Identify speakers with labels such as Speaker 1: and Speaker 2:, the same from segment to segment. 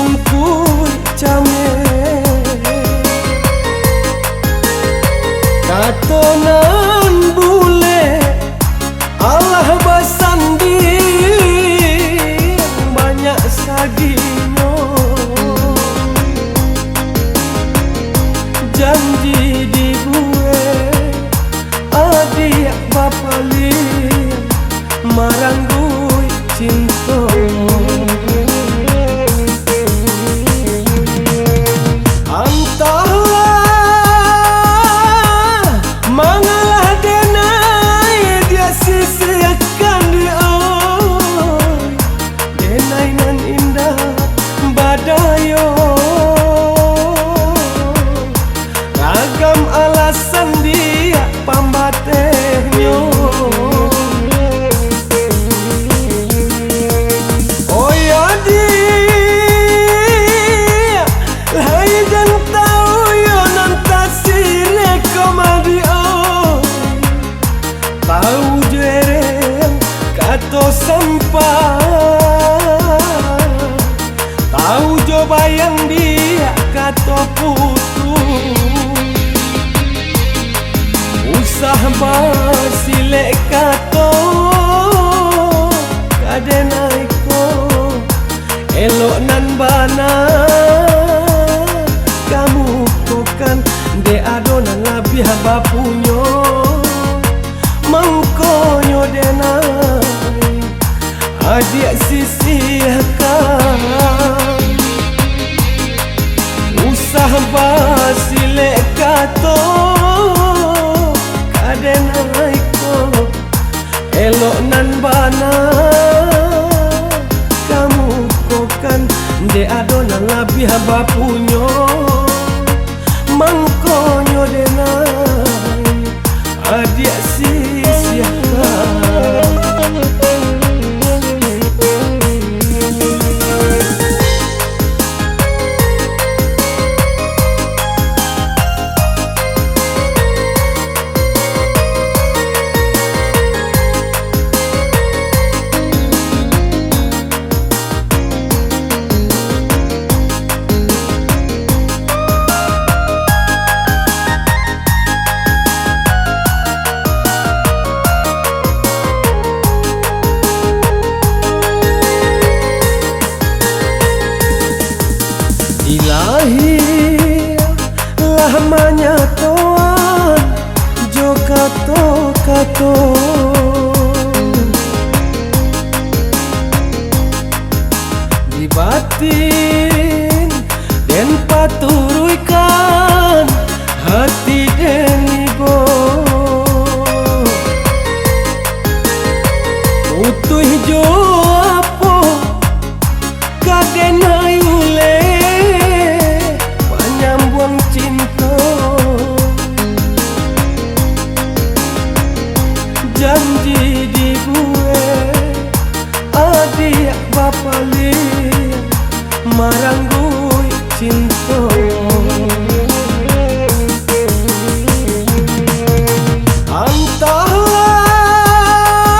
Speaker 1: Sungkui came katonan bule Allah basandi banyak saginyo janji di gue adik bapali marang gue cinta ragam alasan dia pambatenyo oh ya dia lai dan tahu yo nantasi rekomadio tahu jere kato sampah tahu coba yang dia kato putu usah basile kato kadenaiko elok nan bana kamu bukan de adonan labih bapunyo mangkonyo denai adik sisihkan usah basile kato kadenaiko elok nan bana kamu kokan de adonan labih bapunyo mangkonyo denai adik sisihkan Ilahi lamanya toan jo kato di batin den paturuikan hati denigo utuh jo apo kadenai ule cinta janji di gue adik bapali marang gue cinta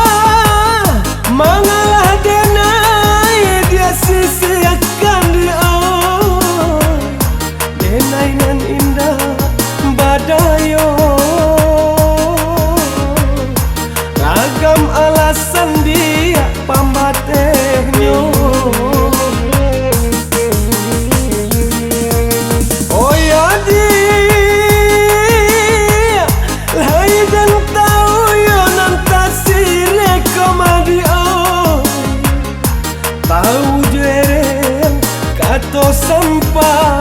Speaker 1: antahlah mangalah denai dia sisihkan dia denai nan indah badayo ragam alasan dia pambatenyo oh ya dia lai dan tahu yo nantasi rekomadio tahu jere kato sampah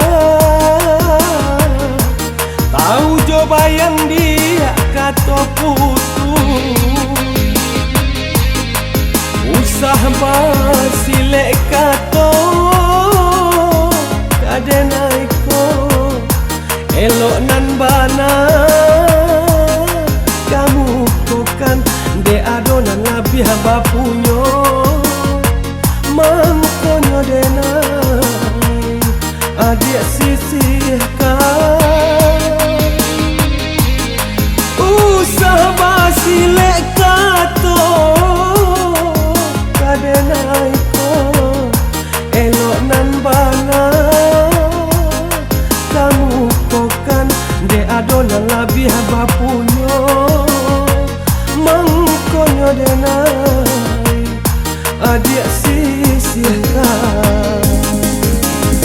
Speaker 1: tahu coba yang dia kato putu usah basile kato kadenaiko elok nan bana kamu bukan de adonan labih bapunyo mangkonyo denai adik sisihkan usah basile kato kadenai adona labih bapunyo mangkonyo denai adik sisihkan